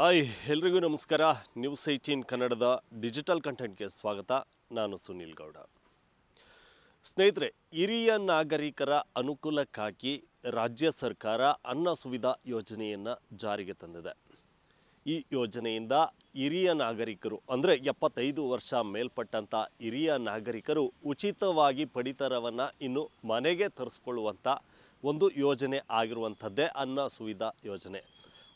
Hi ಎಲ್ರಿಗೂ ನಮಸ್ಕಾರ. News 18 ಕನ್ನಡದ ಡಿಜಿಟಲ್ ಕಂಟೆಂಟ್ಗೆ ಸ್ವಾಗತ. ನಾನು ಸುನಿಲ್ ಗೌಡ. ಸ್ನೇಹಿತರೆ, ಹಿರಿಯ ನಾಗರಿಕರ ಅನುಕೂಲಕ್ಕಾಗಿ ರಾಜ್ಯ ಸರ್ಕಾರ ಅನ್ನ ಸುವಿಧಾ ಯೋಜನೆಯನ್ನು ಜಾರಿಗೆ ತಂದಿದೆ. ಈ ಯೋಜನೆಯಿಂದ ಹಿರಿಯ ನಾಗರಿಕರು ಅಂದರೆ 75 ವರ್ಷ ಮೇಲ್ಪಟ್ಟಂಥ ಹಿರಿಯ ನಾಗರಿಕರು ಉಚಿತವಾಗಿ ಪಡಿತರವನ್ನು ಇನ್ನು ಮನೆಗೆ ತರಿಸ್ಕೊಳ್ಳುವಂಥ ಒಂದು ಯೋಜನೆ ಆಗಿರುವಂಥದ್ದೇ ಅನ್ನ ಸುವಿಧಾ ಯೋಜನೆ.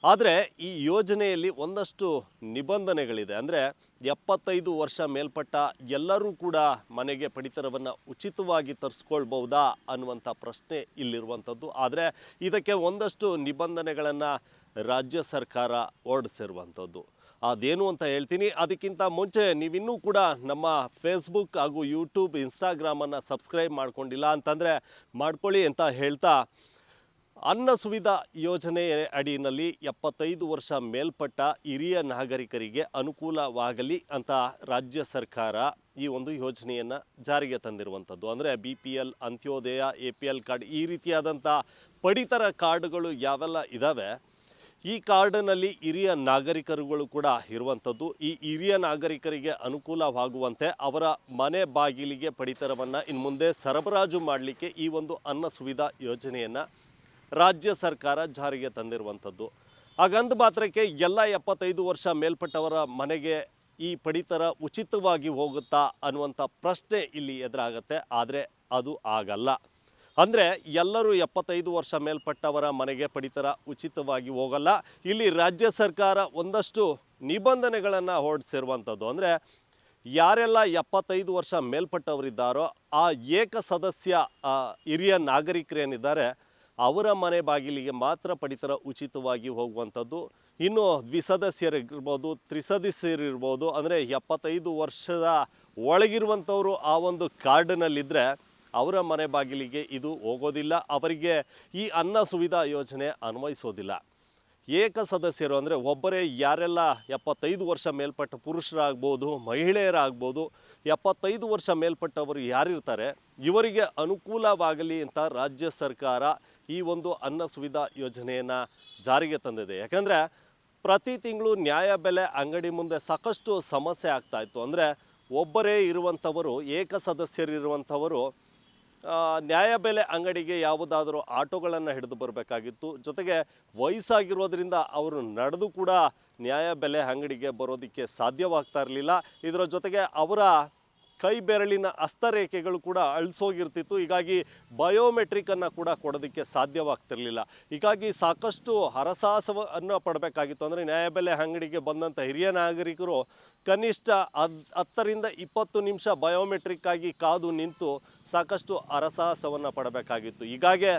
ಆದರೆ ಈ ಯೋಜನೆಯಲ್ಲಿ ಒಂದಷ್ಟು ನಿಬಂಧನೆಗಳಿದೆ. ಅಂದರೆ 75 ವರ್ಷ ಮೇಲ್ಪಟ್ಟ ಎಲ್ಲರೂ ಕೂಡ ಮನೆಗೆ ಪಡಿತರವನ್ನು ಉಚಿತವಾಗಿ ತರಿಸ್ಕೊಳ್ಬಹುದಾ ಅನ್ನುವಂಥ ಪ್ರಶ್ನೆ ಇಲ್ಲಿರುವಂಥದ್ದು. ಆದರೆ ಇದಕ್ಕೆ ಒಂದಷ್ಟು ನಿಬಂಧನೆಗಳನ್ನು ರಾಜ್ಯ ಸರ್ಕಾರ ಹೊರಡಿಸಿರುವಂಥದ್ದು. ಅದೇನು ಅಂತ ಹೇಳ್ತೀನಿ. ಅದಕ್ಕಿಂತ ಮುಂಚೆ ನೀವಿನ್ನೂ ಕೂಡ ನಮ್ಮ ಫೇಸ್ಬುಕ್ ಹಾಗೂ ಯೂಟ್ಯೂಬ್, ಇನ್ಸ್ಟಾಗ್ರಾಮನ್ನು ಸಬ್ಸ್ಕ್ರೈಬ್ ಮಾಡ್ಕೊಂಡಿಲ್ಲ ಅಂತಂದರೆ ಮಾಡ್ಕೊಳ್ಳಿ ಅಂತ ಹೇಳ್ತಾ, ಅನ್ನ ಸುವಿಧಾ ಯೋಜನೆ ಅಡಿಯಲ್ಲಿ 75 ವರ್ಷ ಮೇಲ್ಪಟ್ಟ ಹಿರಿಯ ನಾಗರಿಕರಿಗೆ ಅನುಕೂಲವಾಗಲಿ ಅಂತ ರಾಜ್ಯ ಸರ್ಕಾರ ಈ ಒಂದು ಯೋಜನೆಯನ್ನು ಜಾರಿಗೆ ತಂದಿರುವಂಥದ್ದು. ಅಂದರೆ BPL, ಅಂತ್ಯೋದಯ, APL ಕಾರ್ಡ್, ಈ ರೀತಿಯಾದಂಥ ಪಡಿತರ ಕಾರ್ಡ್ಗಳು ಯಾವೆಲ್ಲ ಇದ್ದಾವೆ, ಈ ಕಾರ್ಡ್ನಲ್ಲಿ ಹಿರಿಯ ನಾಗರಿಕರುಗಳು ಕೂಡ ಇರುವಂಥದ್ದು. ಈ ಹಿರಿಯ ನಾಗರಿಕರಿಗೆ ಅನುಕೂಲವಾಗುವಂತೆ ಅವರ ಮನೆ ಬಾಗಿಲಿಗೆ ಪಡಿತರವನ್ನು ಇನ್ನು ಮುಂದೆ ಸರಬರಾಜು ಮಾಡಲಿಕ್ಕೆ ಈ ಒಂದು ಅನ್ನ ಸುವಿಧಾ ಯೋಜನೆಯನ್ನು ರಾಜ್ಯ ಸರ್ಕಾರ ಜಾರಿಗೆ ತಂದಿರುವಂಥದ್ದು. ಹಾಗಂದ ಮಾತ್ರಕ್ಕೆ ಎಲ್ಲ 75 ವರ್ಷ ಮೇಲ್ಪಟ್ಟವರ ಮನೆಗೆ ಈ ಪಡಿತರ ಉಚಿತವಾಗಿ ಹೋಗುತ್ತಾ ಅನ್ನುವಂಥ ಪ್ರಶ್ನೆ ಇಲ್ಲಿ ಎದುರಾಗುತ್ತೆ. ಆದರೆ ಅದು ಆಗಲ್ಲ. ಅಂದರೆ ಎಲ್ಲರೂ 75 ವರ್ಷ ಮೇಲ್ಪಟ್ಟವರ ಮನೆಗೆ ಪಡಿತರ ಉಚಿತವಾಗಿ ಹೋಗಲ್ಲ. ಇಲ್ಲಿ ರಾಜ್ಯ ಸರ್ಕಾರ ಒಂದಷ್ಟು ನಿಬಂಧನೆಗಳನ್ನು ಹೊರಡಿಸಿರುವಂಥದ್ದು. ಅಂದರೆ ಯಾರೆಲ್ಲ 75 ವರ್ಷ ಮೇಲ್ಪಟ್ಟವರಿದ್ದಾರೋ ಆ ಏಕ ಸದಸ್ಯ ಹಿರಿಯ ನಾಗರಿಕರೇನಿದ್ದಾರೆ ಅವರ ಮನೆ ಬಾಗಿಲಿಗೆ ಮಾತ್ರ ಪಡಿತರ ಉಚಿತವಾಗಿ ಹೋಗುವಂಥದ್ದು. ಇನ್ನು ದ್ವಿಸದಸ್ಯರಿರ್ಬೋದು, ತ್ರಿಸದಸ್ಯರಿರ್ಬೋದು, ಅಂದರೆ 75 ವರ್ಷದ ಒಳಗಿರುವಂಥವರು ಆ ಒಂದು ಕಾರ್ಡ್ನಲ್ಲಿದ್ದರೆ ಅವರ ಮನೆ ಬಾಗಿಲಿಗೆ ಇದು ಹೋಗೋದಿಲ್ಲ. ಅವರಿಗೆ ಈ ಅನ್ನ ಸುವಿಧಾ ಯೋಜನೆ ಅನ್ವಯಿಸೋದಿಲ್ಲ. ಏಕ ಸದಸ್ಯರು ಅಂದರೆ ಒಬ್ಬರೇ ಯಾರೆಲ್ಲ 75 ವರ್ಷ ಮೇಲ್ಪಟ್ಟ ಪುರುಷರಾಗ್ಬೋದು, ಮಹಿಳೆಯರಾಗ್ಬೋದು, 75 ವರ್ಷ ಮೇಲ್ಪಟ್ಟವರು ಯಾರಿರ್ತಾರೆ ಇವರಿಗೆ ಅನುಕೂಲವಾಗಲಿ ಅಂತ ರಾಜ್ಯ ಸರ್ಕಾರ ಈ ಒಂದು ಅನ್ನ ಸುವಿಧಾ ಯೋಜನೆಯನ್ನು ಜಾರಿಗೆ ತಂದಿದೆ. ಯಾಕಂದರೆ ಪ್ರತಿ ತಿಂಗಳು ನ್ಯಾಯಬೆಲೆ ಅಂಗಡಿ ಮುಂದೆ ಸಾಕಷ್ಟು ಸಮಸ್ಯೆ ಆಗ್ತಾಯಿತ್ತು. ಅಂದರೆ ಒಬ್ಬರೇ ಇರುವಂಥವರು, ಏಕ ಸದಸ್ಯರಿರುವಂಥವರು ನ್ಯಾಯಬೆಲೆ ಅಂಗಡಿಗೆ ಯಾವುದಾದರೂ ಆಟೋಗಳನ್ನು ಹಿಡಿದು ಬರಬೇಕಾಗಿತ್ತು. ಜೊತೆಗೆ ವಯಸ್ಸಾಗಿರೋದ್ರಿಂದ ಅವರು ನಡೆದು ಕೂಡ ನ್ಯಾಯಬೆಲೆ ಅಂಗಡಿಗೆ ಬರೋದಕ್ಕೆ ಸಾಧ್ಯವಾಗ್ತಾ ಇರಲಿಲ್ಲ. ಇದರ ಜೊತೆಗೆ ಅವರ ಕೈ ಬೆರಳಿನ ಹಸ್ತರೇಖೆಗಳು ಕೂಡ ಅಳಿಸೋಗಿರ್ತಿತ್ತು. ಹೀಗಾಗಿ ಬಯೋಮೆಟ್ರಿಕನ್ನು ಕೂಡ ಕೊಡೋದಕ್ಕೆ ಸಾಧ್ಯವಾಗ್ತಿರಲಿಲ್ಲ. ಹೀಗಾಗಿ ಸಾಕಷ್ಟು ಹರಸಾಹಸವನ್ನು ಪಡಬೇಕಾಗಿತ್ತು. ಅಂದರೆ ನ್ಯಾಯಬೆಲೆ ಅಂಗಡಿಗೆ ಬಂದಂಥ ಹಿರಿಯ ನಾಗರಿಕರು ಕನಿಷ್ಠ 10 ರಿಂದ 20 ನಿಮಿಷ ಬಯೋಮೆಟ್ರಿಕ್ಕಾಗಿ ಕಾದು ನಿಂತು ಸಾಕಷ್ಟು ಹರಸಾಹಸವನ್ನು ಪಡಬೇಕಾಗಿತ್ತು. ಹೀಗಾಗಿ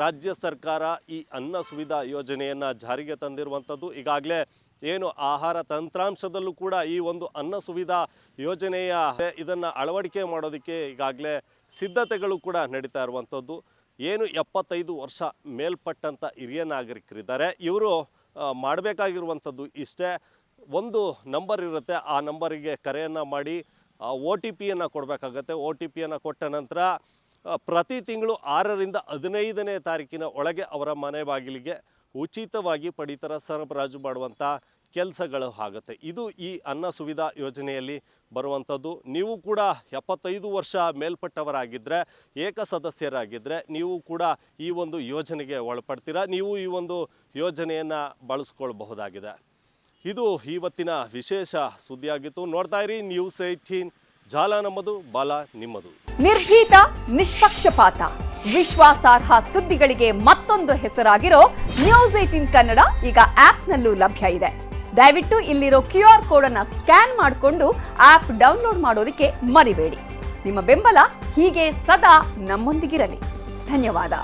ರಾಜ್ಯ ಸರ್ಕಾರ ಈ ಅನ್ನ ಸುವಿಧಾ ಯೋಜನೆಯನ್ನು ಜಾರಿಗೆ ತಂದಿರುವಂಥದ್ದು. ಈಗಾಗಲೇ ಏನು ಆಹಾರ ತಂತ್ರಾಂಶದಲ್ಲೂ ಕೂಡ ಈ ಒಂದು ಅನ್ನ ಸುವಿಧಾ ಯೋಜನೆಯ ಇದನ್ನು ಅಳವಡಿಕೆ ಮಾಡೋದಕ್ಕೆ ಈಗಾಗಲೇ ಸಿದ್ಧತೆಗಳು ಕೂಡ ನಡೀತಾ ಇರುವಂಥದ್ದು. ಏನು 75 ವರ್ಷ ಮೇಲ್ಪಟ್ಟಂಥ ಹಿರಿಯ ನಾಗರಿಕರಿದ್ದಾರೆ ಇವರು ಮಾಡಬೇಕಾಗಿರುವಂಥದ್ದು ಇಷ್ಟೇ. ಒಂದು ನಂಬರ್ ಇರುತ್ತೆ, ಆ ನಂಬರಿಗೆ ಕರೆಯನ್ನು ಮಾಡಿ OTPಯನ್ನು ಕೊಡಬೇಕಾಗತ್ತೆ. OTPಯನ್ನು ಕೊಟ್ಟ ನಂತರ ಪ್ರತಿ ತಿಂಗಳು 6 ರಿಂದ 15ನೇ ತಾರೀಕಿನ ಒಳಗೆ ಅವರ ಮನೆ ಬಾಗಿಲಿಗೆ ಉಚಿತವಾಗಿ ಪಡಿತರ ಸರಬರಾಜು ಮಾಡುವಂಥ ಕೆಲಸಗಳು ಆಗುತ್ತೆ. ಇದು ಈ ಅನ್ನ ಸುವಿಧಾ ಯೋಜನೆಯಲ್ಲಿ ಬರುವಂಥದ್ದು. ನೀವು ಕೂಡ 75 ವರ್ಷ ಮೇಲ್ಪಟ್ಟವರಾಗಿದ್ದರೆ, ಏಕ ಸದಸ್ಯರಾಗಿದ್ದರೆ ನೀವು ಕೂಡ ಈ ಒಂದು ಯೋಜನೆಗೆ ಒಳಪಡ್ತೀರಾ. ನೀವು ಈ ಒಂದು ಯೋಜನೆಯನ್ನು ಬಳಸ್ಕೊಳ್ಬಹುದಾಗಿದೆ. ಇದು ಇವತ್ತಿನ ವಿಶೇಷ ಸುದ್ದಿಯಾಗಿತ್ತು. ನೋಡ್ತಾ ಇರಿ ನ್ಯೂಸ್ 18, ಜಾಲ ನಮ್ಮದು, ಬಾಲ ನಿಮ್ಮದು. ನಿರ್ಭೀತ, ನಿಷ್ಪಕ್ಷಪಾತ, ವಿಶ್ವಾಸಾರ್ಹ ಸುದ್ದಿಗಳಿಗೆ ಮತ್ತೊಂದು ಹೆಸರಾಗಿರೋ ನ್ಯೂಸ್ 18 ಕನ್ನಡ ಈಗ ಆಪ್ನಲ್ಲೂ ಲಭ್ಯ ಇದೆ. ದಯವಿಟ್ಟು ಇಲ್ಲಿರೋ QR ಕೋಡ್ ಅನ್ನು ಸ್ಕ್ಯಾನ್ ಮಾಡಿಕೊಂಡು ಆಪ್ ಡೌನ್ಲೋಡ್ ಮಾಡೋದಕ್ಕೆ ಮರಿಬೇಡಿ. ನಿಮ್ಮ ಬೆಂಬಲ ಹೀಗೆ ಸದಾ ನಮ್ಮೊಂದಿಗಿರಲಿ. ಧನ್ಯವಾದ.